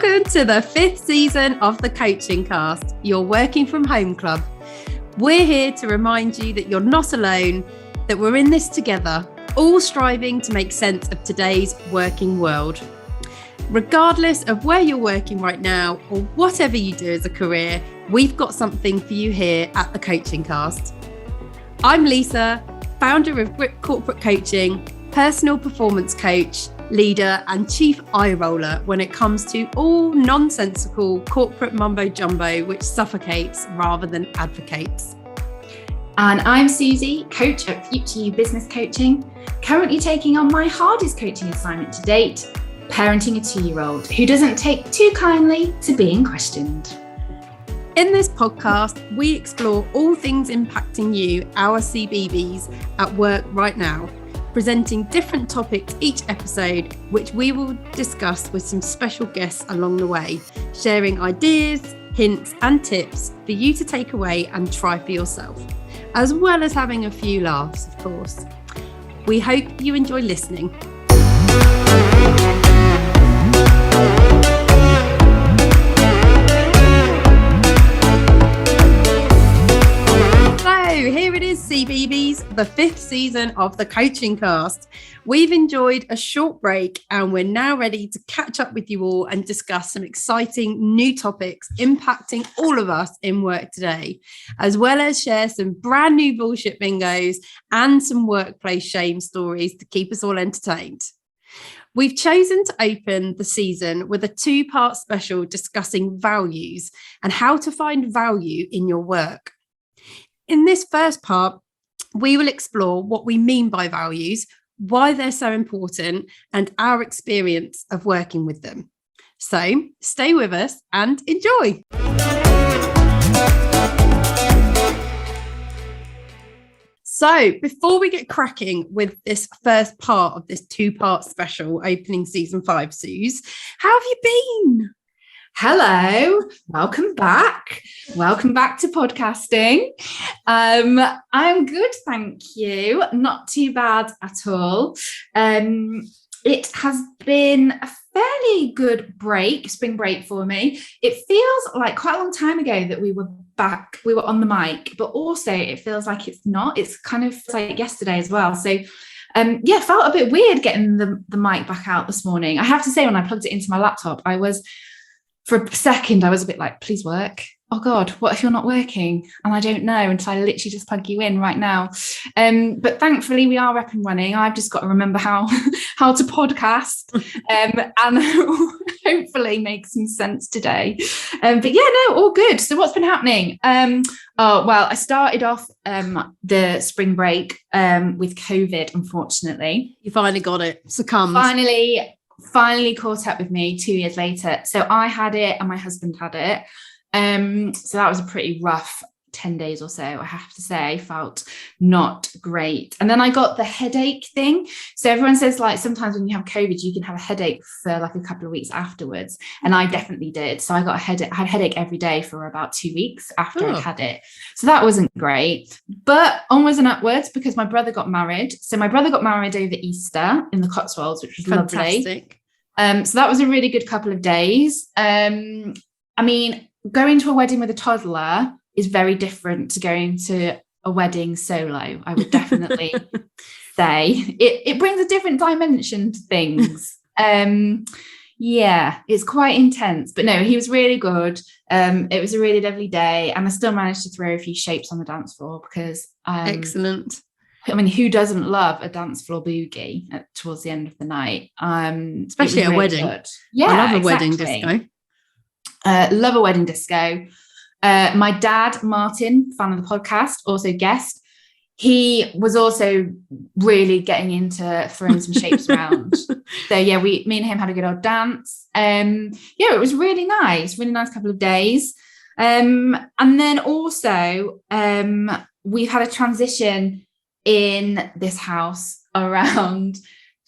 Welcome to the 5th season of the Coaching Cast, your working from home club. We're here to remind you that you're not alone, that we're in this together, all striving to make sense of today's working world. Regardless of where you're working right now or whatever you do as a career, we've got something for you here at the Coaching Cast. I'm Lisa, founder of Grip Corporate Coaching, personal performance coach, leader and chief eye roller when it comes to all nonsensical corporate mumbo jumbo which suffocates rather than advocates. And I'm Susie, coach at Future You Business Coaching, currently taking on my hardest coaching assignment to date, parenting a 2-year-old who doesn't take too kindly to being questioned. In this podcast, we explore all things impacting you, our CBBs, at work right now, presenting different topics each episode, which we will discuss with some special guests along the way, sharing ideas, hints and tips for you to take away and try for yourself, as well as having a few laughs, of course. We hope you enjoy listening. Here it is, CBBS, the 5th season of the Coaching Cast. We've enjoyed a short break and we're now ready to catch up with you all and discuss some exciting new topics impacting all of us in work today, as well as share some brand new bullshit bingos and some workplace shame stories to keep us all entertained. We've chosen to open the season with a 2-part special discussing values and how to find value in your work. In this first part, we will explore what we mean by values, why they're so important, and our experience of working with them. So stay with us and enjoy. So before we get cracking with this first part of this 2-part special opening season 5, Suze, how have you been? Hello, welcome back. Welcome back to podcasting. I'm good, thank you. Not too bad at all. It has been a fairly good spring break for me. It feels like quite a long time ago that we were back, we were on the mic, but also it feels like it's not. It's kind of like yesterday as well. So it felt a bit weird getting the mic back out this morning. I have to say, when I plugged it into my laptop, for a second, I was a bit like, please work. Oh God, what if you're not working? And I don't know until I literally just plug you in right now. But thankfully we are up and running. I've just got to remember how to podcast and hopefully make some sense today. But yeah, no, all good. So what's been happening? I started off the spring break with COVID, unfortunately. You finally got it, succumbed. Finally caught up with me 2 years later. So I had it and my husband had it. So that was a pretty rough 10 days or so, I have to say. Felt not great. And then I got the headache thing. So everyone says, like, sometimes when you have COVID, you can have a headache for like a couple of weeks afterwards. And I definitely did. So I had a headache every day for about 2 weeks after I'd had it. So that wasn't great. But onwards and upwards, because my brother got married. So my brother got married over Easter in the Cotswolds, which was fantastic. Lovely. So that was a really good couple of days. I mean, going to a wedding with a toddler is very different to going to a wedding solo. I would definitely say it brings a different dimension to things. It's quite intense, but no, he was really good. It was a really lovely day, and I still managed to throw a few shapes on the dance floor because excellent. I mean, who doesn't love a dance floor boogie towards the end of the night? Especially at a wedding. Good. Yeah, I love a wedding disco. Love a wedding disco. My dad, Martin, fan of the podcast, also guest. He was also really getting into throwing some shapes around. So yeah, me and him had a good old dance. It was really nice couple of days. And then also we've had a transition in this house around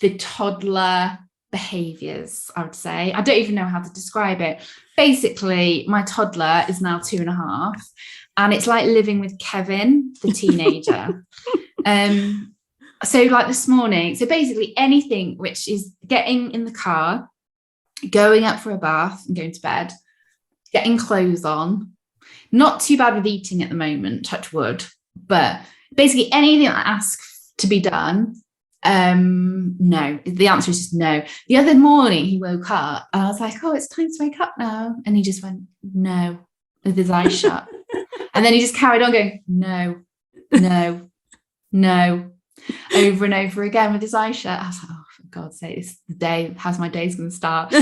the toddler behaviors, I would say. I don't even know how to describe it. Basically, my toddler is now 2.5, and it's like living with Kevin, the teenager. So like this morning, so basically anything which is getting in the car going up for a bath and going to bed, getting clothes on. Not too bad with eating at the moment, touch wood, but basically anything that I ask to be done, no. The answer is just no. The other morning he woke up and I was like, oh, it's time to wake up now. And he just went, no, with his eyes shut. And then he just carried on going, no, no, no, over and over again with his eyes shut. I was like, oh, for God's sake, this is the day. How's my day's going to start?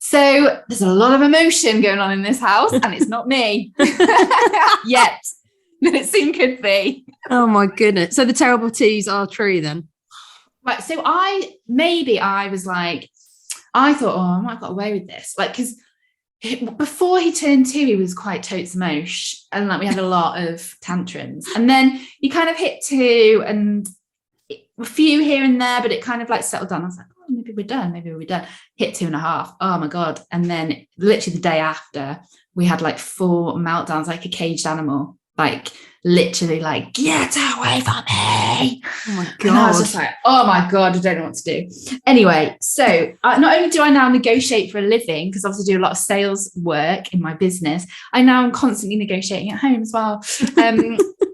So there's a lot of emotion going on in this house, and it's not me yet, but it soon could be. Oh my goodness. So the terrible twos are true then? Right. So I was like, I thought, oh, I might have got away with this. Like, because before he turned 2, he was quite totes emosh, and like we had a lot of tantrums. And then he kind of hit 2 and a few here and there, but it kind of like settled down. I was like, oh, maybe we're done. Hit 2.5. Oh my God. And then literally the day after, we had like 4 meltdowns, like a caged animal, like literally like, get away from me. Oh my God. And I was just like, oh my God, I don't know what to do. Anyway, so not only do I now negotiate for a living, because obviously I do a lot of sales work in my business, I now am constantly negotiating at home as well.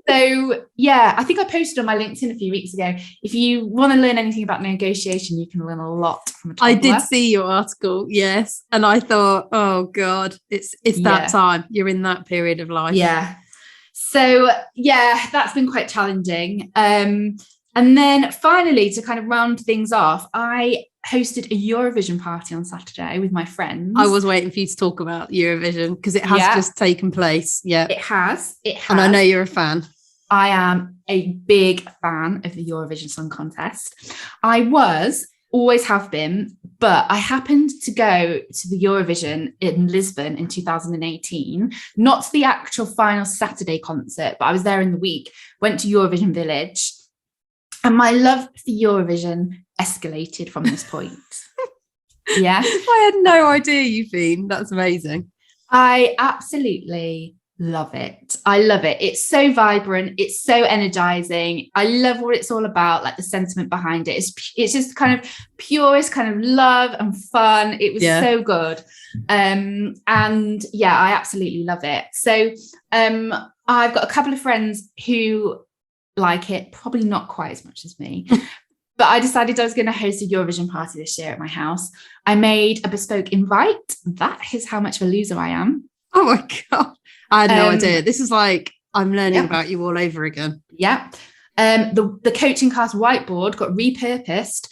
So yeah, I think I posted on my LinkedIn a few weeks ago. If you want to learn anything about negotiation, you can learn a lot from a toddler. I did see your article, yes. And I thought, oh God, it's that time. You're in that period of life. Yeah. So yeah, that's been quite challenging. And then finally, to kind of round things off, I hosted a Eurovision party on Saturday with my friends. I was waiting for you to talk about Eurovision because it has just taken place. Yeah, it has. And I know you're a fan. I am a big fan of the Eurovision Song Contest. Always have been, but I happened to go to the Eurovision in Lisbon in 2018, not to the actual final Saturday concert, but I was there in the week, went to Eurovision Village, and my love for Eurovision escalated from this point. Yeah. I had no idea you've been. That's amazing. I absolutely love it. I love it. It's so vibrant. It's so energizing. I love what it's all about, like the sentiment behind it. It's just kind of purest kind of love and fun. It was so good. And yeah, I absolutely love it. So I've got a couple of friends who like it, probably not quite as much as me. But I decided I was going to host a Eurovision party this year at my house. I made a bespoke invite. That is how much of a loser I am. Oh my God. I had no idea. This is like, I'm learning about you all over again. Yeah. The coaching cast whiteboard got repurposed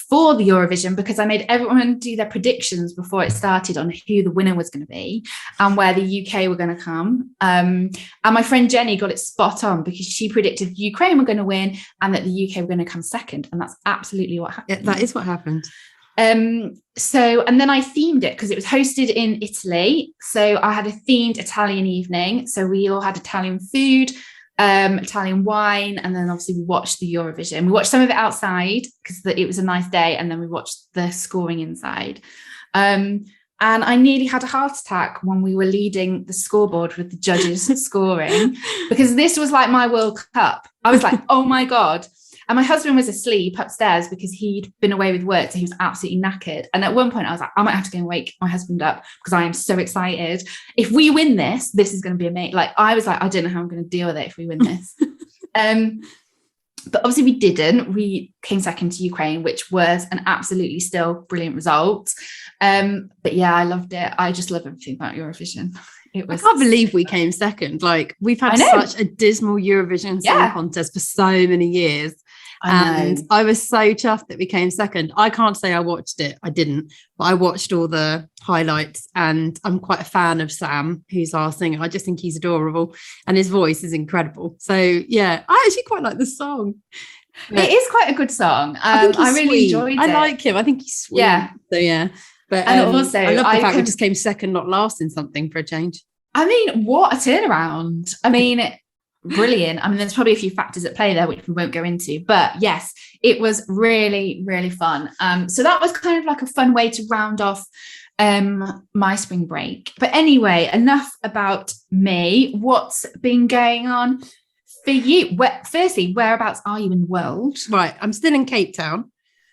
for the Eurovision because I made everyone do their predictions before it started on who the winner was going to be and where the UK were going to come. And my friend Jenny got it spot on because she predicted Ukraine were going to win and that the UK were going to come second. And that's absolutely what happened. Yeah, that is what happened. So, and then I themed it because it was hosted in Italy. So I had a themed Italian evening. So we all had Italian food, Italian wine, and then obviously we watched the Eurovision. We watched some of it outside because it was a nice day, and then we watched the scoring inside. And I nearly had a heart attack when we were leading the scoreboard with the judges scoring, because this was like my World Cup. I was like, oh my God. And my husband was asleep upstairs because he'd been away with work, so he was absolutely knackered. And at one point I was like, I might have to go and wake my husband up because I am so excited. If we win this is going to be amazing. Like, I was like, I don't know how I'm going to deal with it if we win this. But obviously we didn't. We came second to Ukraine, which was an absolutely still brilliant result. But yeah, I loved it. I just love everything about Eurovision. I can't believe we came second. Like, we've had such a dismal Eurovision Song Contest for so many years. And I was so chuffed that we came second. I can't say I watched it. I didn't. But I watched all the highlights, and I'm quite a fan of Sam, who's our singer. I just think he's adorable and his voice is incredible. So yeah, I actually quite like the song. But it is quite a good song. I really enjoyed it. I like him. I think he's sweet. Yeah. So yeah. But also, I love the fact we just came second, not last in something for a change. I mean, what a turnaround. I mean, brilliant. I mean, there's probably a few factors at play there, which we won't go into. But yes, it was really, really fun. So that was kind of like a fun way to round off my spring break. But anyway, enough about me. What's been going on for you? Firstly, whereabouts are you in the world? Right. I'm still in Cape Town.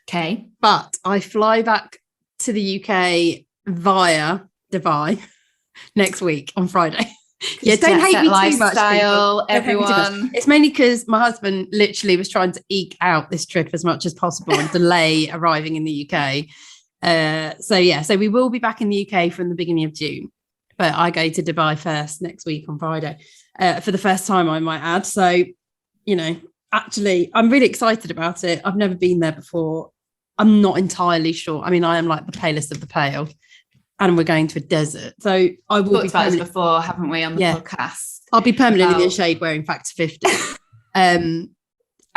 Okay. But I fly back to the UK via Dubai next week on Friday. Yeah, don't hate me too much, people. Everyone. It's mainly because my husband literally was trying to eke out this trip as much as possible and delay arriving in the UK. So we will be back in the UK from the beginning of June, but I go to Dubai first next week on Friday for the first time, I might add. So, you know, actually, I'm really excited about it. I've never been there before. I'm not entirely sure. I mean, I am like the palest of the pale, and we're going to a desert. So I will be about this before, haven't we, on the podcast? I'll be permanently in the shade wearing Factor 50.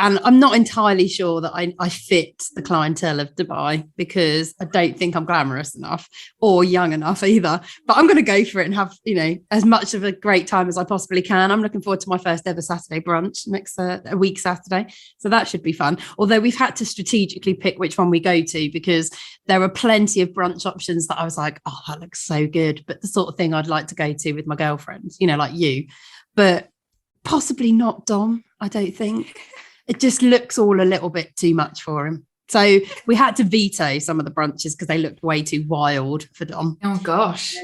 And I'm not entirely sure that I fit the clientele of Dubai, because I don't think I'm glamorous enough or young enough either. But I'm going to go for it and have, you know, as much of a great time as I possibly can. I'm looking forward to my first ever Saturday brunch next a week Saturday. So that should be fun. Although we've had to strategically pick which one we go to, because there are plenty of brunch options that I was like, oh, that looks so good. But the sort of thing I'd like to go to with my girlfriends, you know, like you. But possibly not Dom, I don't think. It just looks all a little bit too much for him. So we had to veto some of the brunches because they looked way too wild for Dom. Oh, gosh.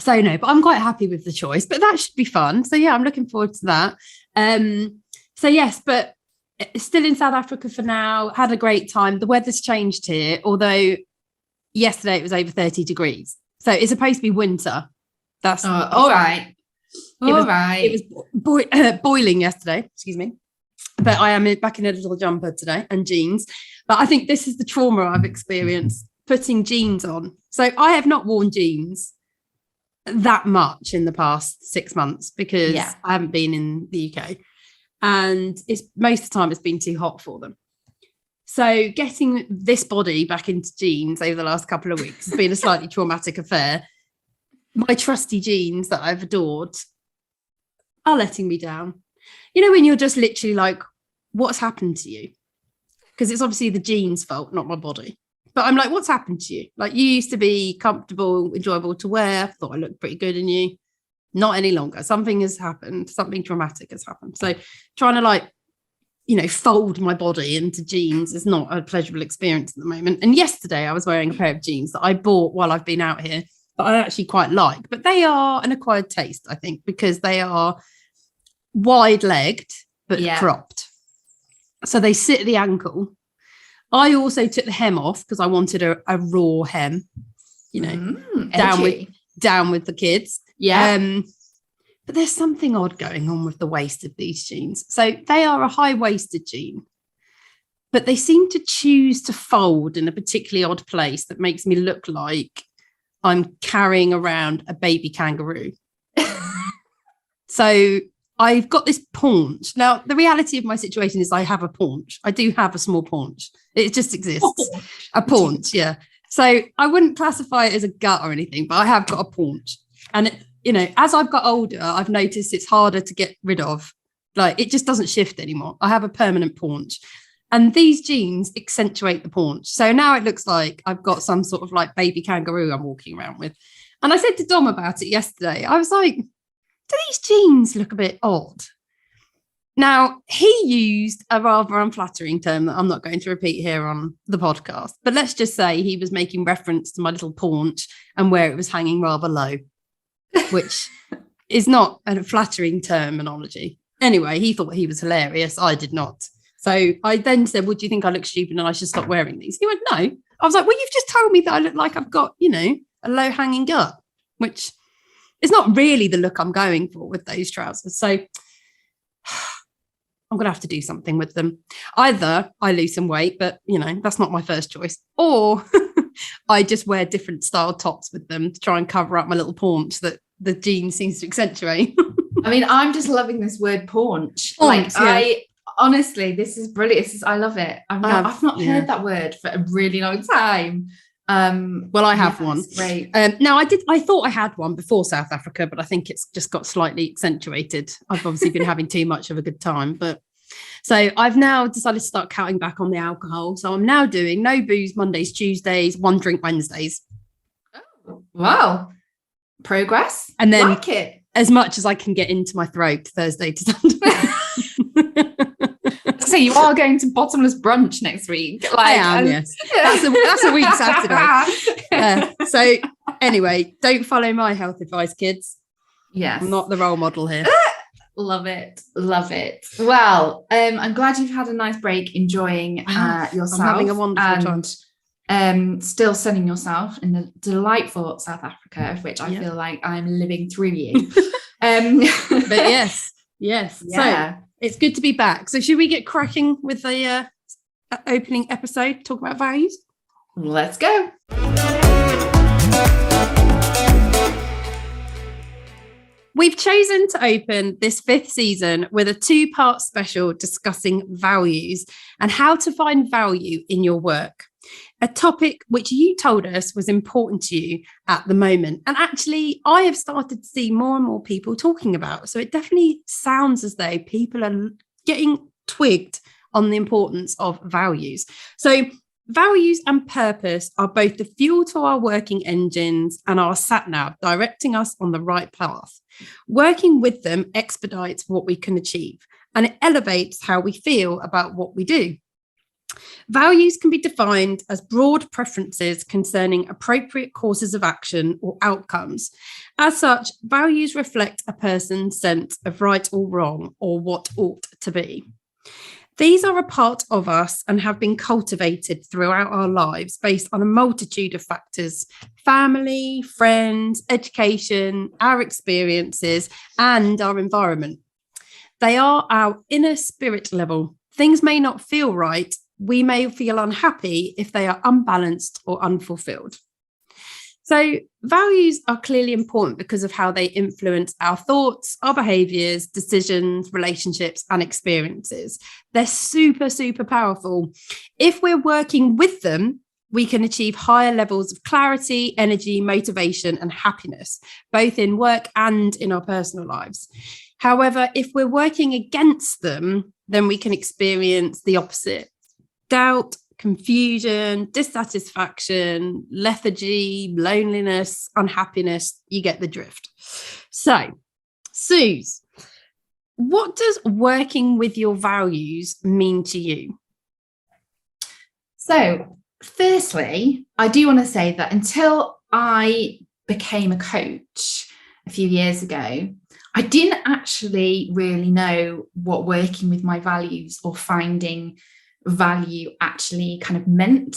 So no, but I'm quite happy with the choice. But that should be fun. So yeah, I'm looking forward to that. So yes, but still in South Africa for now. Had a great time. The weather's changed here, although yesterday it was over 30 degrees. So it's supposed to be winter. That's all right. It was boiling yesterday. Excuse me. But I am back in a little jumper today and jeans. But I think this is the trauma I've experienced, putting jeans on. So I have not worn jeans that much in the past 6 months because I haven't been in the UK. And it's most of the time it's been too hot for them. So getting this body back into jeans over the last couple of weeks has been a slightly traumatic affair. My trusty jeans that I've adored are letting me down. You know, when you're just literally like, what's happened to you? Because it's obviously the jeans' fault, not my body. But I'm like, what's happened to you? Like, you used to be comfortable, enjoyable to wear. Thought I looked pretty good in you. Not any longer. Something has happened. Something traumatic has happened. So trying to, like, you know, fold my body into jeans is not a pleasurable experience at the moment. And yesterday I was wearing a pair of jeans that I bought while I've been out here that I actually quite like. But they are an acquired taste, I think, because they are wide-legged but cropped. So they sit at the ankle. I also took the hem off because I wanted a raw hem, you know, down with the kids. Yeah. But there's something odd going on with the waist of these jeans. So they are a high-waisted jean, but they seem to choose to fold in a particularly odd place that makes me look like I'm carrying around a baby kangaroo. So I've got this paunch. Now, the reality of my situation is I have a paunch. I do have a small paunch. It just exists. A paunch, yeah. So I wouldn't classify it as a gut or anything, but I have got a paunch. And, you know, as I've got older, I've noticed it's harder to get rid of. Like, it just doesn't shift anymore. I have a permanent paunch. And these jeans accentuate the paunch. So now it looks like I've got some sort of like baby kangaroo I'm walking around with. And I said to Dom about it yesterday. I was like, do these jeans look a bit odd? Now, he used a rather unflattering term that I'm not going to repeat here on the podcast, but let's just say he was making reference to my little paunch and where it was hanging rather low, which is not a flattering terminology. Anyway, he thought he was hilarious. I did not. So I then said, would you think I look stupid and I should stop wearing these? He went, no. I was like, well, you've just told me that I look like I've got, you know, a low hanging gut, which it's not really the look I'm going for with those trousers. So I'm going to have to do something with them. Either I lose some weight, but, you know, that's not my first choice. Or I just wear different style tops with them to try and cover up my little paunch that the jean seems to accentuate. I mean, I'm just loving this word paunch. Honestly, this is brilliant. I love it. I've not heard that word for a really long time. Well, I have one. Great. Now I thought I had one before South Africa, but I think it's just got slightly accentuated. I've obviously been having too much of a good time, but so I've now decided to start cutting back on the alcohol. So I'm now doing no booze Mondays, Tuesdays, 1 drink Wednesdays. Oh, wow. Progress. And then like it. As much as I can get into my throat Thursday to Sunday. So you are going to bottomless brunch next week. I am, yes. That's a week Saturday. So anyway, don't follow my health advice, kids. Yes. I'm not the role model here. Love it. Well, I'm glad you've had a nice break enjoying yourself. I'm having a wonderful time. Still sunning yourself in the delightful South Africa, which I feel like I'm living through you. But yes. Yeah. So it's good to be back. So should we get cracking with the opening episode, talk about values? Let's go. We've chosen to open this 5th season with a 2-part special discussing values and how to find value in your work. A topic which you told us was important to you at the moment. And actually, I have started to see more and more people talking about. So it definitely sounds as though people are getting twigged on the importance of values. So values and purpose are both the fuel to our working engines and our sat-nav, directing us on the right path. Working with them expedites what we can achieve, and it elevates how we feel about what we do. Values can be defined as broad preferences concerning appropriate courses of action or outcomes. As such, values reflect a person's sense of right or wrong, or what ought to be. These are a part of us and have been cultivated throughout our lives based on a multitude of factors: family, friends, education, our experiences, and our environment. They are our inner spirit level. Things may not feel right. We may feel unhappy if they are unbalanced or unfulfilled. So values are clearly important because of how they influence our thoughts, our behaviours, decisions, relationships, and experiences. They're super, super powerful. If we're working with them, we can achieve higher levels of clarity, energy, motivation, and happiness, both in work and in our personal lives. However, if we're working against them, then we can experience the opposite: doubt, confusion, dissatisfaction, lethargy, loneliness, unhappiness. You get the drift. So, Suze, what does working with your values mean to you? So, firstly, I do want to say that until I became a coach a few years ago, I didn't actually really know what working with my values or finding value actually kind of meant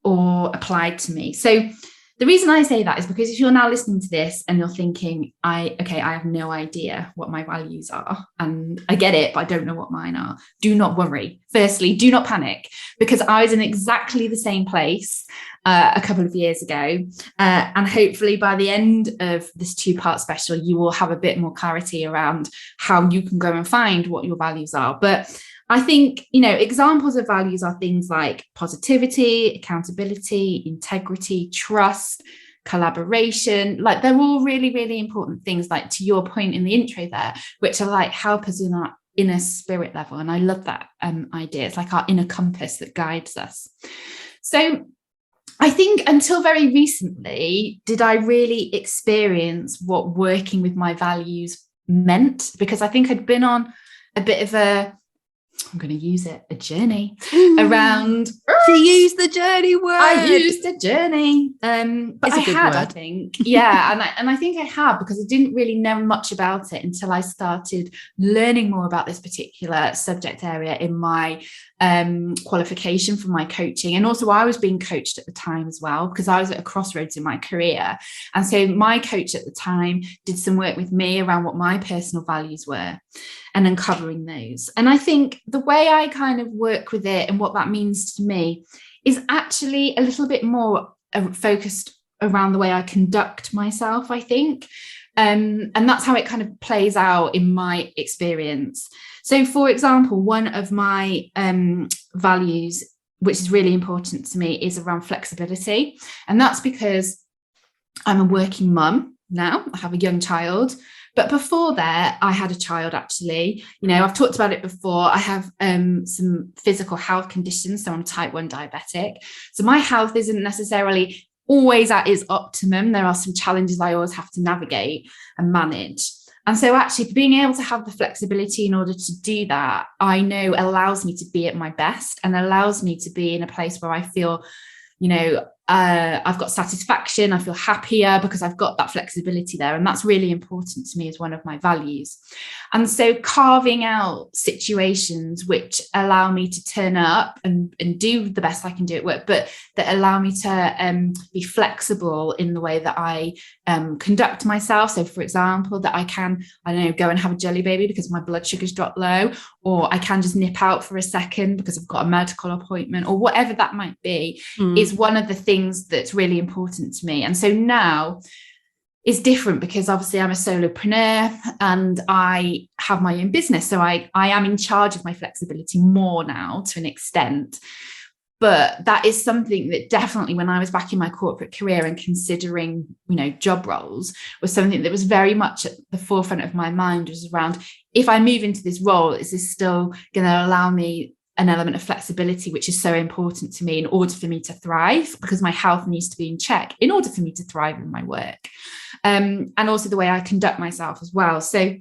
or applied to me. So the reason I say that is because if you're now listening to this and you're thinking, I have no idea what my values are, and I get it, but I don't know what mine are, do not worry. Firstly, do not panic, because I was in exactly the same place a couple of years ago. And hopefully by the end of this 2-part special, you will have a bit more clarity around how you can go and find what your values are. But I think, examples of values are things like positivity, accountability, integrity, trust, collaboration. Like, they're all really, really important things, like to your point in the intro there, which are like help us in our inner spirit level. And I love that idea. It's like our inner compass that guides us. So I think until very recently, did I really experience what working with my values meant, because I think I'd been on a bit of a journey around. She used the journey word. I used a journey, but I had, I think, and I think I have, because I didn't really know much about it until I started learning more about this particular subject area in my qualification for my coaching. And also I was being coached at the time as well, because I was at a crossroads in my career. And so my coach at the time did some work with me around what my personal values were and uncovering those. And I think the way I kind of work with it and what that means to me is actually a little bit more focused around the way I conduct myself, I think. And that's how it kind of plays out in my experience. So, for example, one of my values, which is really important to me, is around flexibility. And that's because I'm a working mum now. I have a young child. But before that, I had a child, actually. I've talked about it before. I have some physical health conditions. So I'm type 1 diabetic. So my health isn't necessarily always at its optimum. There are some challenges I always have to navigate and manage. And so actually being able to have the flexibility in order to do that, I know allows me to be at my best and allows me to be in a place where I feel, I've got satisfaction, I feel happier because I've got that flexibility there. And that's really important to me as one of my values. And so carving out situations which allow me to turn up and do the best I can do at work, but that allow me to be flexible in the way that I conduct myself. So for example, that I can, go and have a jelly baby because my blood sugar's dropped low, or I can just nip out for a second because I've got a medical appointment, or whatever that might be, is one of the things that's really important to me. And so now it's different because obviously I'm a solopreneur and I have my own business. So I am in charge of my flexibility more now to an extent. But that is something that definitely, when I was back in my corporate career and considering, job roles, was something that was very much at the forefront of my mind, was around, if I move into this role, is this still going to allow me an element of flexibility, which is so important to me in order for me to thrive, because my health needs to be in check in order for me to thrive in my work. And also the way I conduct myself as well. So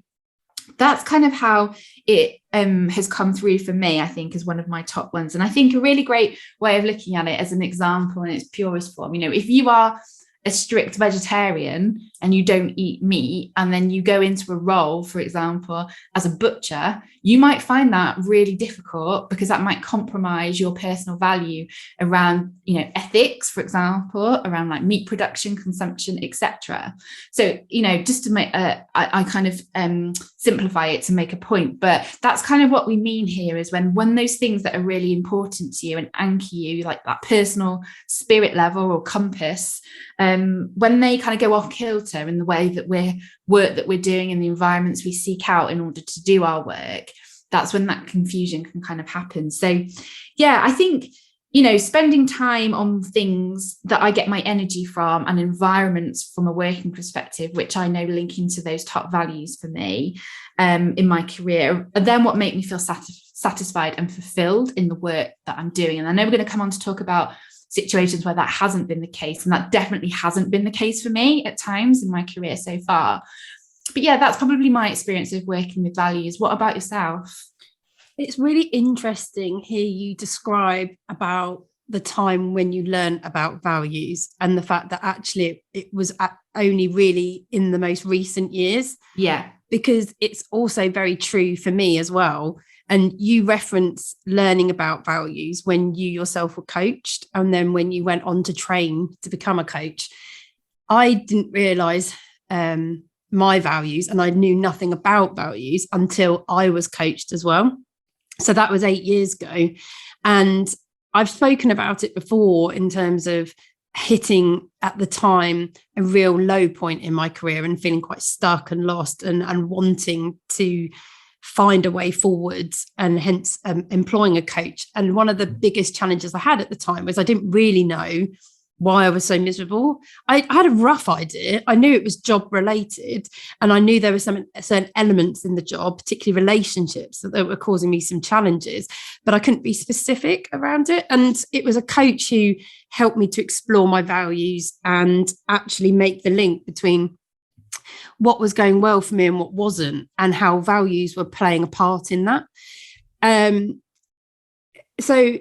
that's kind of how it has come through for me, I think, as one of my top ones. And I think a really great way of looking at it as an example in its purest form, if you are a strict vegetarian and you don't eat meat, and then you go into a role, for example, as a butcher, you might find that really difficult because that might compromise your personal value around, ethics, for example, around like meat production, consumption, etc. So, just to make, I kind of simplify it to make a point, but that's kind of what we mean here, is when those things that are really important to you and anchor you, like that personal spirit level or compass, when they kind of go off kilter in the way that we're doing in the environments we seek out in order to do our work, that's when that confusion can kind of happen. So yeah, I think, spending time on things that I get my energy from and environments from a working perspective, which I know link into those top values for me in my career, are then what make me feel satisfied and fulfilled in the work that I'm doing. And I know we're going to come on to talk about situations where that hasn't been the case, and that definitely hasn't been the case for me at times in my career so far. But yeah, that's probably my experience of working with values. What about yourself? It's really interesting here you describe about the time when you learn about values and the fact that actually it was only really in the most recent years. Yeah. Because it's also very true for me as well. And you reference learning about values when you yourself were coached, and then when you went on to train to become a coach. I didn't realise my values, and I knew nothing about values until I was coached as well. So that was 8 years ago. And I've spoken about it before in terms of hitting at the time a real low point in my career and feeling quite stuck and lost and wanting to find a way forwards, and hence employing a coach. And one of the biggest challenges I had at the time was I didn't really know why I was so miserable. I had a rough idea. I knew it was job related, and I knew there were some certain elements in the job, particularly relationships, that were causing me some challenges, but I couldn't be specific around it. And it was a coach who helped me to explore my values and actually make the link between what was going well for me and what wasn't, and how values were playing a part in that. So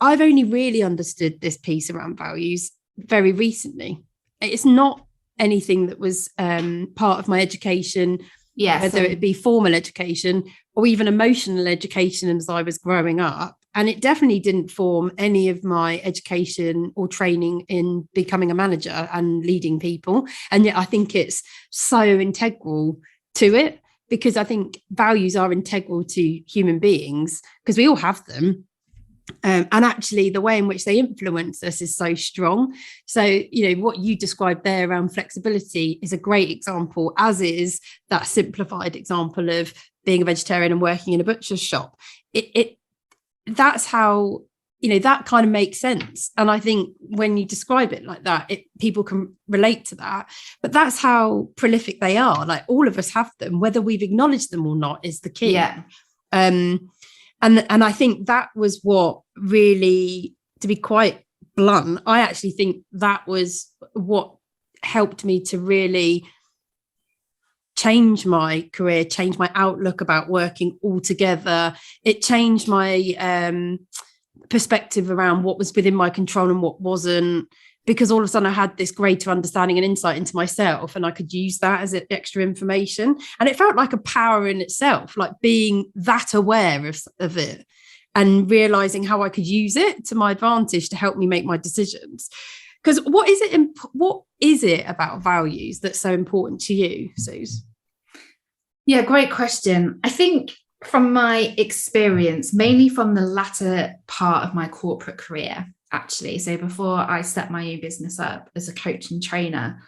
I've only really understood this piece around values very recently. It's not anything that was part of my education, whether it be formal education or even emotional education as I was growing up. And it definitely didn't form any of my education or training in becoming a manager and leading people. And yet I think it's so integral to it, because I think values are integral to human beings because we all have them. And actually the way in which they influence us is so strong. So, what you described there around flexibility is a great example, as is that simplified example of being a vegetarian and working in a butcher's shop. That's how, that kind of makes sense. And I think when you describe it like that, people can relate to that. But that's how prolific they are. Like, all of us have them, whether we've acknowledged them or not is the key. Yeah. And I think that was what really, to be quite blunt, I actually think that was what helped me to really changed my career, changed my outlook about working altogether. It changed my perspective around what was within my control and what wasn't, because all of a sudden I had this greater understanding and insight into myself, and I could use that as extra information. And it felt like a power in itself, like being that aware of it and realizing how I could use it to my advantage to help me make my decisions. Because what is it about values that's so important to you, Suze? Yeah, great question. I think from my experience, mainly from the latter part of my corporate career, actually, so before I set my own business up as a coach and trainer,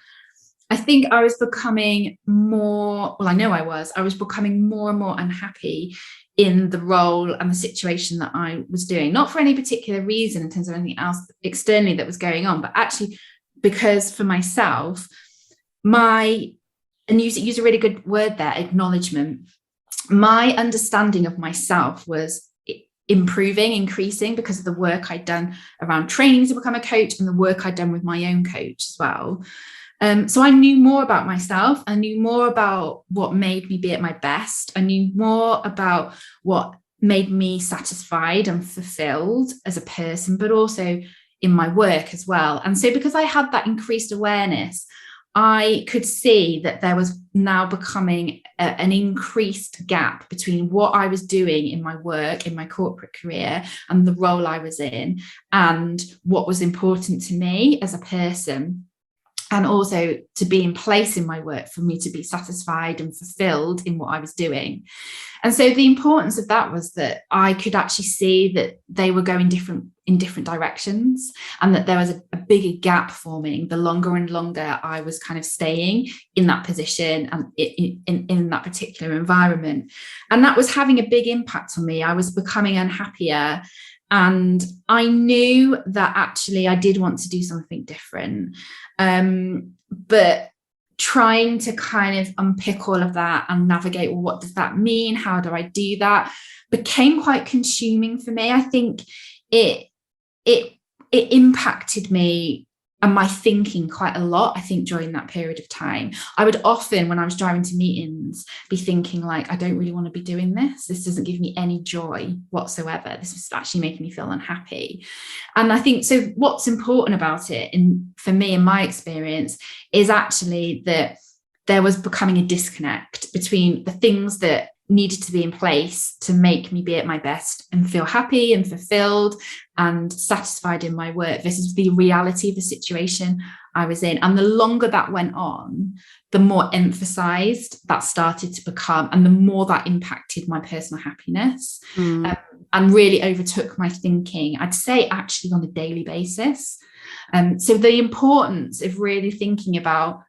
I think I was becoming more, well, I know I was becoming more and more unhappy in the role and the situation that I was doing, not for any particular reason in terms of anything else externally that was going on, but actually because for myself, and use a really good word there, acknowledgement. My understanding of myself was increasing because of the work I'd done around training to become a coach and the work I'd done with my own coach as well. So I knew more about myself. I knew more about what made me be at my best. I knew more about what made me satisfied and fulfilled as a person, but also in my work as well. And so because I had that increased awareness, I could see that there was now becoming an increased gap between what I was doing in my work, in my corporate career, and the role I was in, and what was important to me as a person, and also to be in place in my work for me to be satisfied and fulfilled in what I was doing. And so the importance of that was that I could actually see that they were going in different directions, and that there was a bigger gap forming the longer and longer I was kind of staying in that position and in that particular environment. And that was having a big impact on me. I was becoming unhappier. And I knew that actually I did want to do something different. But trying to kind of unpick all of that and navigate, well, what does that mean? How do I do that? Became quite consuming for me. I think it impacted me and my thinking quite a lot, I think, during that period of time. I would often, when I was driving to meetings, be thinking like, I don't really want to be doing this. This doesn't give me any joy whatsoever. This is actually making me feel unhappy. And I think, so what's important about it, for me, in my experience, is actually that there was becoming a disconnect between the things that needed to be in place to make me be at my best and feel happy and fulfilled and satisfied in my work versus the reality of the situation I was in. And the longer that went on, the more emphasized that started to become, and the more that impacted my personal happiness and really overtook my thinking, I'd say actually on a daily basis. So the importance of really thinking about,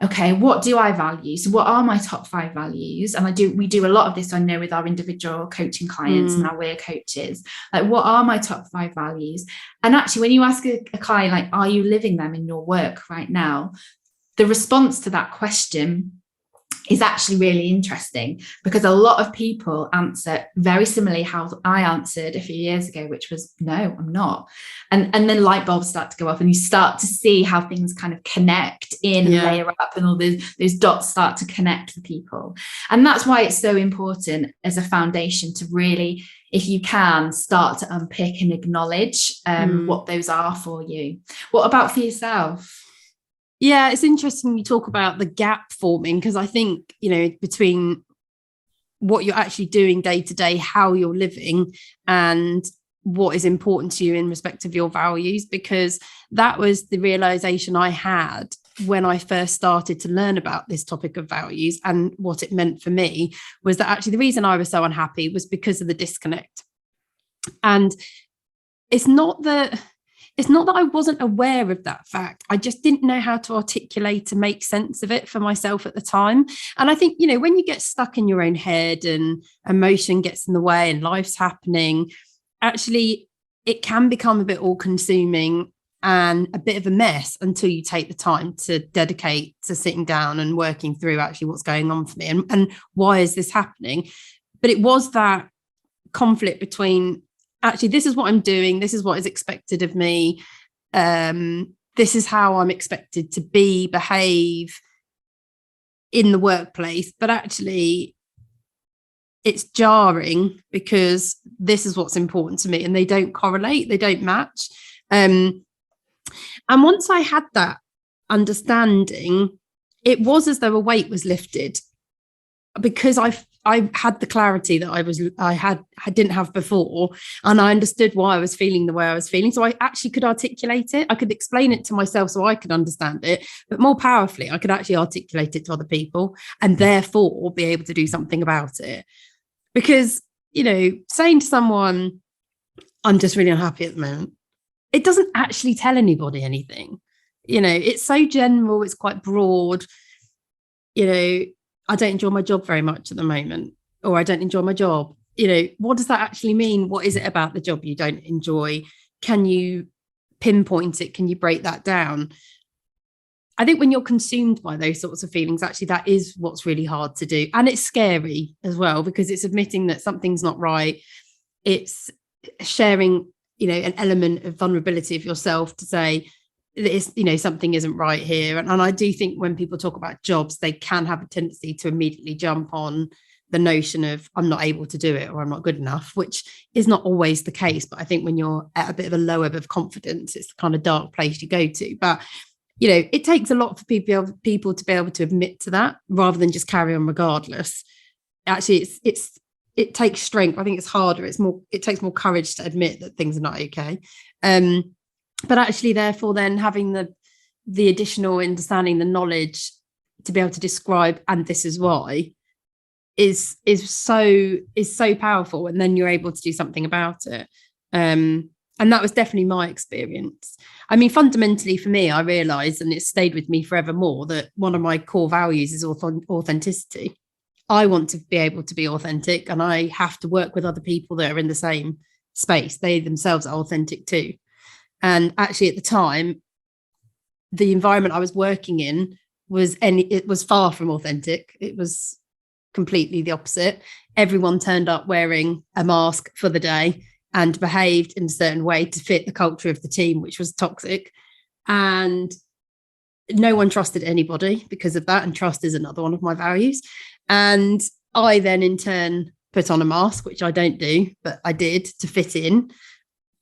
okay, what do I value? So what are my top 5 values? And we do a lot of this, I know, with our individual coaching clients and our we're coaches. Like, what are my top 5 values? And actually, when you ask a client, like, are you living them in your work right now? The response to that question is actually really interesting, because a lot of people answer very similarly how I answered a few years ago, which was, no, I'm not. And then light bulbs start to go up, and you start to see how things kind of connect in and layer up, and all those dots start to connect for people. And that's why it's so important as a foundation to really, if you can, start to unpick and acknowledge what those are for you. What about for yourself? Yeah, it's interesting you talk about the gap forming, because I think, between what you're actually doing day to day, how you're living, and what is important to you in respect of your values, because that was the realization I had when I first started to learn about this topic of values, and what it meant for me was that actually the reason I was so unhappy was because of the disconnect. And it's not that I wasn't aware of that fact. I just didn't know how to articulate to make sense of it for myself at the time. And I think, when you get stuck in your own head and emotion gets in the way and life's happening, actually it can become a bit all consuming and a bit of a mess until you take the time to dedicate to sitting down and working through actually what's going on for me and why is this happening. But it was that conflict between, actually, this is what I'm doing. This is what is expected of me. This is how I'm expected to behave in the workplace, but actually it's jarring because this is what's important to me and they don't correlate, they don't match. And once I had that understanding, it was as though a weight was lifted, because I had the clarity that I didn't have before, and I understood why I was feeling the way I was feeling. So I actually could articulate it. I could explain it to myself so I could understand it, but more powerfully, I could actually articulate it to other people and therefore be able to do something about it. Because, saying to someone, I'm just really unhappy at the moment, it doesn't actually tell anybody anything. It's so general, it's quite broad. I don't enjoy my job very much at the moment, or I don't enjoy my job. What does that actually mean? What is it about the job you don't enjoy? Can you pinpoint it? Can you break that down? I think when you're consumed by those sorts of feelings, actually, that is what's really hard to do. And it's scary as well, because it's admitting that something's not right. It's sharing, an element of vulnerability of yourself to say, something isn't right here. And I do think when people talk about jobs, they can have a tendency to immediately jump on the notion of I'm not able to do it or I'm not good enough, which is not always the case. But I think when you're at a bit of a low ebb of confidence, it's the kind of dark place you go to. But, it takes a lot for people to be able to admit to that rather than just carry on regardless. Actually, it takes strength. I think it's harder. It takes more courage to admit that things are not okay. But actually, therefore, then having the additional understanding, the knowledge to be able to describe, and this is why, is so powerful. And then you're able to do something about it. And that was definitely my experience. I mean, fundamentally for me, I realised, and it's stayed with me forevermore, that one of my core values is authenticity. I want to be able to be authentic, and I have to work with other people that are in the same space. They themselves are authentic too. And actually, at the time, the environment I was working in it was far from authentic. It was completely the opposite. Everyone turned up wearing a mask for the day and behaved in a certain way to fit the culture of the team, which was toxic. And no one trusted anybody because of that. And trust is another one of my values. And I then in turn put on a mask, which I don't do, but I did to fit in,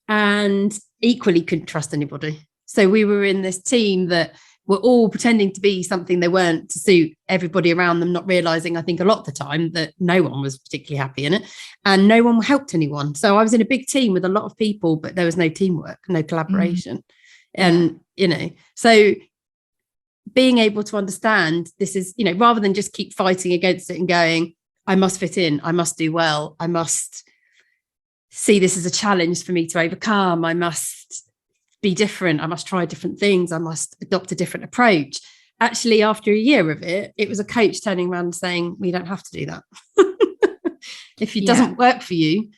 and equally couldn't trust anybody. So we were in this team that were all pretending to be something they weren't to suit everybody around them, not realizing, I think a lot of the time, that no one was particularly happy in it and no one helped anyone. So I was in a big team with a lot of people, but there was no teamwork, no collaboration. And, so being able to understand this is, rather than just keep fighting against it and going, I must fit in, I must do well, I must see this as a challenge for me to overcome, I must be different, I must try different things, I must adopt a different approach. Actually, after a year of it, it was a coach turning around and saying, we don't have to do that. If it doesn't work for you,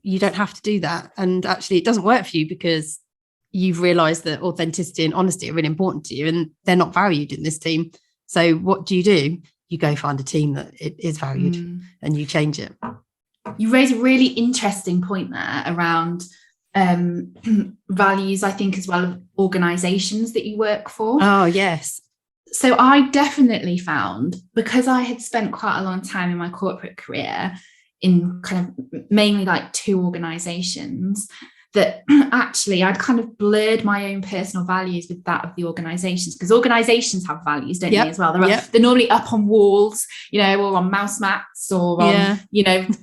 you don't have to do that. And actually, it doesn't work for you because you've realized that authenticity and honesty are really important to you, and they're not valued in this team. So what do? You go find a team that it is valued and you change it. You raise a really interesting point there around values, I think, as well, of organizations that you work for. Oh, yes. So I definitely found, because I had spent quite a long time in my corporate career in kind of mainly like 2 organizations, that actually I'd kind of blurred my own personal values with that of the organizations, because organizations have values, don't they, as well? They're normally up on walls, or on mouse mats, or on,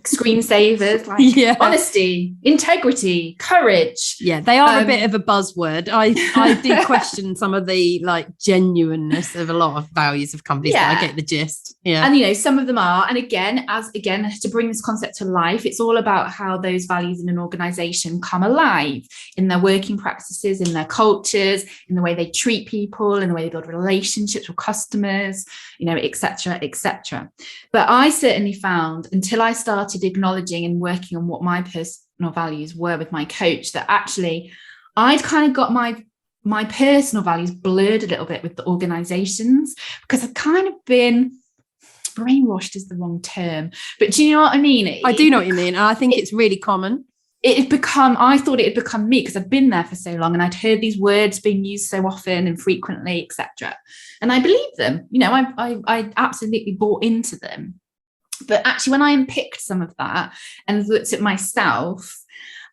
screensavers, like honesty, integrity, courage. Yeah, they are a bit of a buzzword. I do question some of the like genuineness of a lot of values of companies, but I get the gist. Yeah. And, some of them are, and again, to bring this concept to life, it's all about how those values in an organization come alive in their working practices, in their cultures, in the way they treat people, in the way they build relationships with customers, etc., etc. But I certainly found, until I started acknowledging and working on what my personal values were with my coach, that actually I'd kind of got my personal values blurred a little bit with the organizations, because I've kind of been brainwashed is the wrong term, but do you know what I mean? I do know what you mean. And I think it's really common. I thought it had become me because I'd been there for so long and I'd heard these words being used so often and frequently, etc. And I believed them, I absolutely bought into them. But actually, when I unpicked some of that and looked at myself,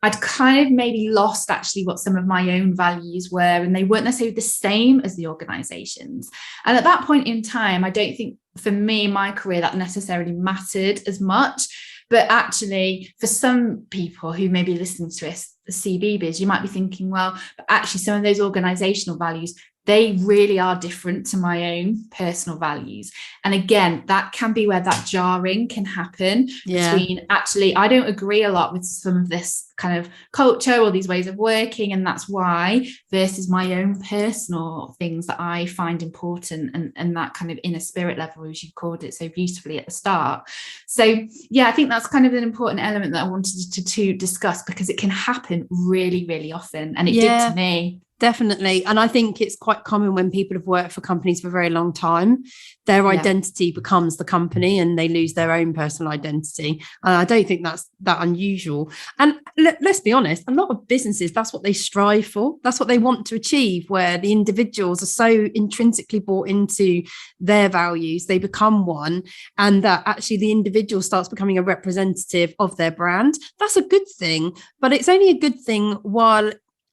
I'd kind of maybe lost actually what some of my own values were, and they weren't necessarily the same as the organizations. And at that point in time, I don't think for me, my career, that necessarily mattered as much. But actually, for some people who may be listening to us, the CBeebies, you might be thinking, well, but actually some of those organizational values, they really are different to my own personal values. And again, that can be where that jarring can happen between actually, I don't agree a lot with some of this kind of culture or these ways of working, and that's why, versus my own personal things that I find important, and that kind of inner spirit level, as you called it so beautifully at the start. So yeah, I think that's kind of an important element that I wanted to discuss, because it can happen really, really often, and it did to me. Definitely. And I think it's quite common when people have worked for companies for a very long time, their identity becomes the company and they lose their own personal identity. And I don't think that's that unusual. And let's be honest, a lot of businesses, that's what they strive for. That's what they want to achieve, where the individuals are so intrinsically bought into their values, they become one, and that actually the individual starts becoming a representative of their brand. That's a good thing, but it's only a good thing while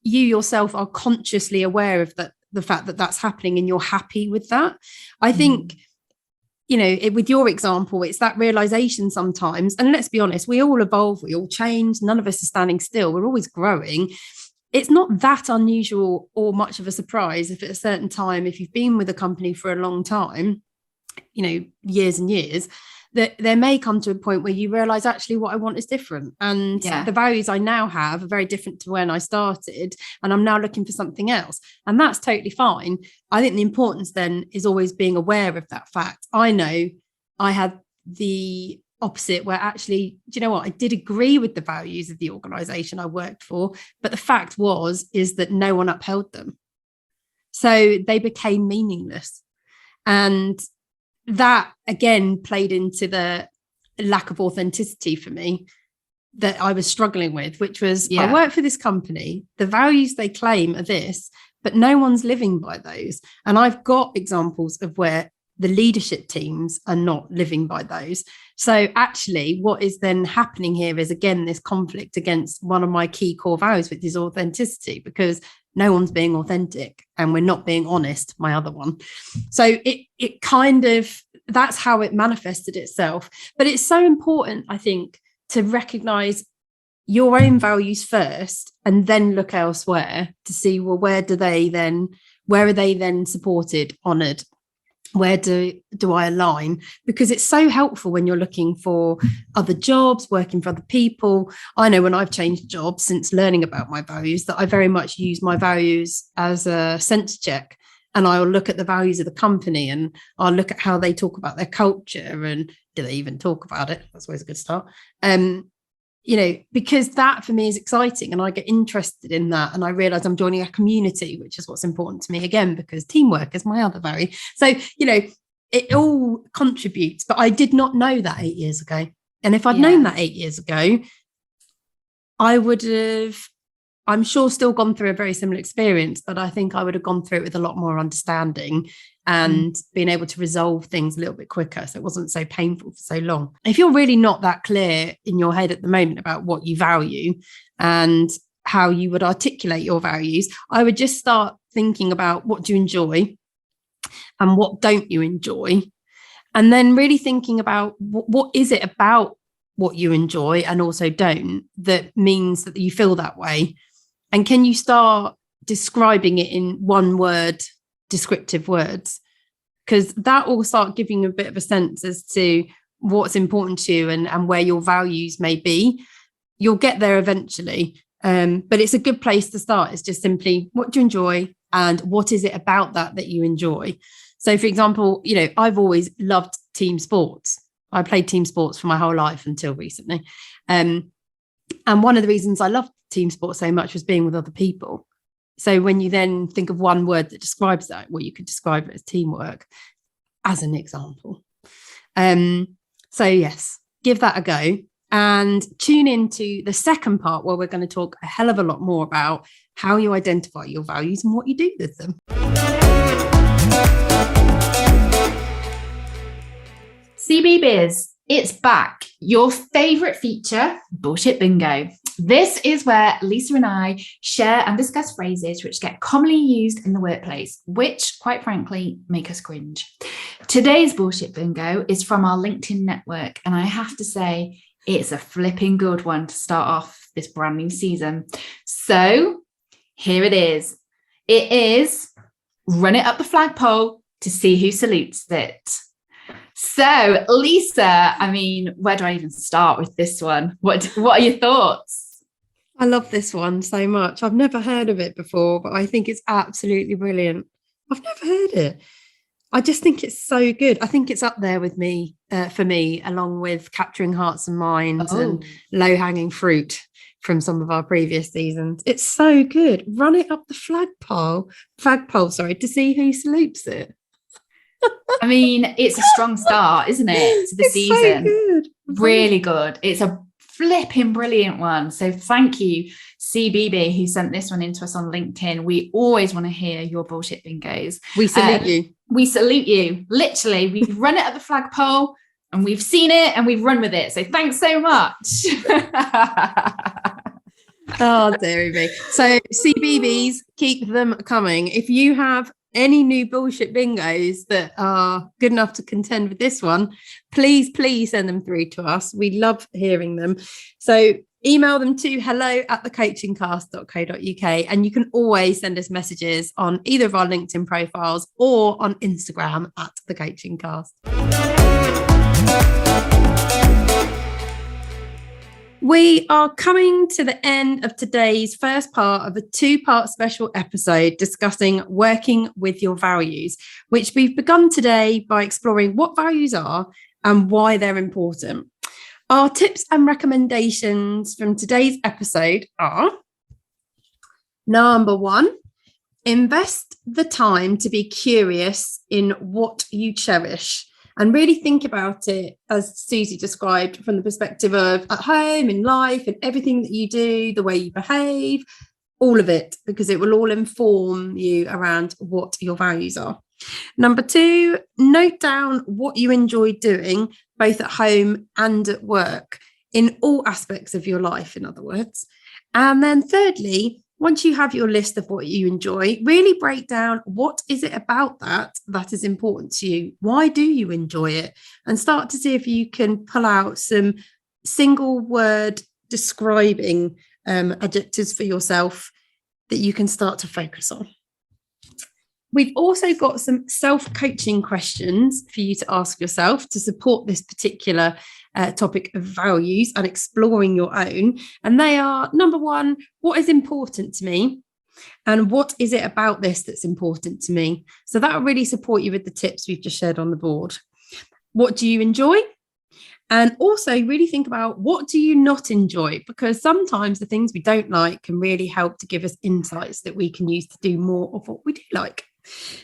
you yourself are consciously aware of that, the fact that that's happening, and you're happy with that. I think, with your example, it's that realization sometimes. And let's be honest, we all evolve, we all change. None of us are standing still. We're always growing. It's not that unusual or much of a surprise if at a certain time, if you've been with a company for a long time, years and years, that there may come to a point where you realize actually what I want is different, and the values I now have are very different to when I started, and I'm now looking for something else, and that's totally fine. I think the importance then is always being aware of that fact. I know I had the opposite, where actually, do you know what, I did agree with the values of the organization I worked for, but the fact is that no one upheld them, so they became meaningless. And that again played into the lack of authenticity for me that I was struggling with, which was I work for this company, the values they claim are this, but no one's living by those. And I've got examples of where the leadership teams are not living by those. So actually what is then happening here is, again, this conflict against one of my key core values, which is authenticity, because no one's being authentic and we're not being honest, my other one. So it kind of, that's how it manifested itself. But it's so important, I think, to recognize your own values first and then look elsewhere to see, well, where are they then supported, honored? Where do I align? Because it's so helpful when you're looking for other jobs, working for other people. I know when I've changed jobs since learning about my values, that I very much use my values as a sense check. And I'll look at the values of the company, and I'll look at how they talk about their culture, and do they even talk about it? That's always a good start. Because that for me is exciting, and I get interested in that, and I realize I'm joining a community, which is what's important to me, again, because teamwork is my other value. So it all contributes, but I did not know that 8 years ago. And if I'd known that 8 years ago, I would have, I'm sure, still gone through a very similar experience, but I think I would have gone through it with a lot more understanding and being able to resolve things a little bit quicker, so it wasn't so painful for so long. If you're really not that clear in your head at the moment about what you value and how you would articulate your values, I would just start thinking about what do you enjoy and what don't you enjoy, and then really thinking about what is it about what you enjoy and also don't that means that you feel that way, and can you start describing it in one word, descriptive words, because that will start giving you a bit of a sense as to what's important to you and where your values may be. You'll get there eventually, but it's a good place to start. It's just simply, what do you enjoy and what is it about that you enjoy? So for example, I've always loved team sports. I played team sports for my whole life until recently, and one of the reasons I loved team sports so much was being with other people. So when you then think of one word that describes that, well, you could describe it as teamwork, as an example. So yes, give that a go. And tune into the second part where we're going to talk a hell of a lot more about how you identify your values and what you do with them. CBBiz, it's back. Your favourite feature, Bullshit Bingo. This is where Lisa and I share and discuss phrases which get commonly used in the workplace, which, quite frankly, make us cringe. Today's Bullshit Bingo is from our LinkedIn network, and I have to say, it's a flipping good one to start off this brand new season. So here it is. It is run it up the flagpole to see who salutes it. So, Lisa, I mean, where do I even start with this one? What are your thoughts? I love this one so much. I've never heard of it before, but I think it's absolutely brilliant. I've never heard it. I just think it's so good. I think it's up there with me, for me, along with capturing hearts and minds and low-hanging fruit from some of our previous seasons. It's so good. Run it up the flagpole, to see who salutes it. I mean, it's a strong start, isn't it, to the season? So good. Really good. It's a flipping brilliant one. So thank you, CBB, who sent this one into us on LinkedIn. We always want to hear your bullshit bingos. We salute you. We salute you. Literally, we've run it at the flagpole and we've seen it and we've run with it. So thanks so much. Oh, dearie me. So CBBs, keep them coming. If you have any new bullshit bingos that are good enough to contend with this one, please send them through to us. We love hearing them. So email them to hello@thecoachingcast.co.uk, and you can always send us messages on either of our LinkedIn profiles or on Instagram @thecoachingcast. We are coming to the end of today's first part of a 2-part special episode discussing working with your values, which we've begun today by exploring what values are and why they're important. Our tips and recommendations from today's episode are: number 1, invest the time to be curious in what you cherish. And really think about it, as Susie described, from the perspective of at home, in life, and everything that you do, the way you behave, all of it, because it will all inform you around what your values are. Number 2, note down what you enjoy doing, both at home and at work, in all aspects of your life, in other words. And then thirdly, once you have your list of what you enjoy, really break down what is it about that is important to you. Why do you enjoy it? And start to see if you can pull out some single word describing adjectives for yourself that you can start to focus on. We've also got some self-coaching questions for you to ask yourself to support this particular topic of values and exploring your own. And they are: number 1, what is important to me? And what is it about this that's important to me? So that will really support you with the tips we've just shared on the board. What do you enjoy? And also really think about, what do you not enjoy? Because sometimes the things we don't like can really help to give us insights that we can use to do more of what we do like.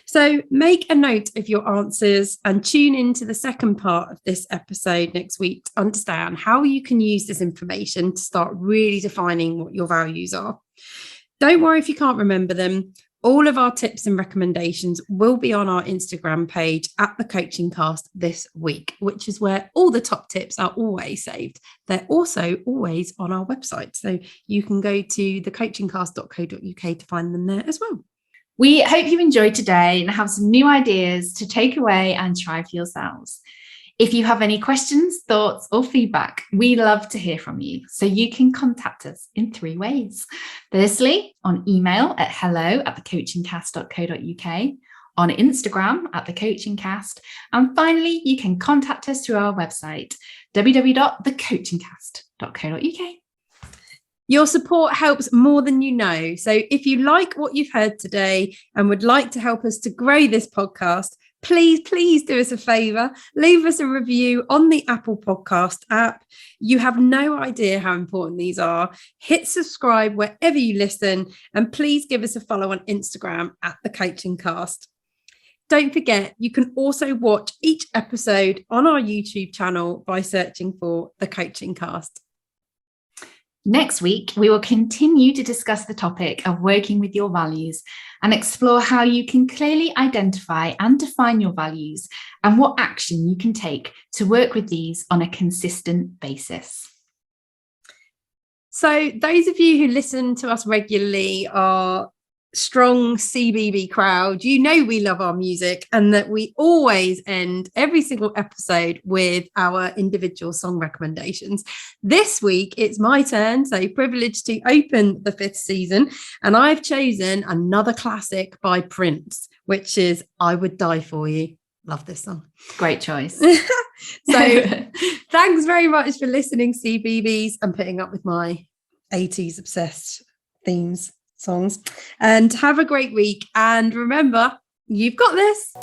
So make a note of your answers and tune into the second part of this episode next week to understand how you can use this information to start really defining what your values are. Don't worry if you can't remember them. All of our tips and recommendations will be on our Instagram page @thecoachingcast this week, which is where all the top tips are always saved. They're also always on our website, so you can go to thecoachingcast.co.uk to find them there as well. We hope you enjoyed today and have some new ideas to take away and try for yourselves. If you have any questions, thoughts, or feedback, we love to hear from you. So you can contact us in 3 ways. Firstly, on email at hello@thecoachingcast.co.uk, on Instagram @thecoachingcast, and finally, you can contact us through our website, www.thecoachingcast.co.uk. Your support helps more than you know. So if you like what you've heard today and would like to help us to grow this podcast, please do us a favour. Leave us a review on the Apple Podcast app. You have no idea how important these are. Hit subscribe wherever you listen, and please give us a follow on Instagram @thecoachingcast. Don't forget, you can also watch each episode on our YouTube channel by searching for The Coaching Cast. Next week, we will continue to discuss the topic of working with your values and explore how you can clearly identify and define your values and what action you can take to work with these on a consistent basis. So those of you who listen to us regularly are strong CBB crowd. You know we love our music and that we always end every single episode with our individual song recommendations. This week it's my turn, so privileged to open the 5th season, and I've chosen another classic by Prince, which is I Would Die For You. Love this song. Great choice. So thanks very much for listening, CBBS, and putting up with my 80s obsessed songs, and have a great week. And remember, you've got this.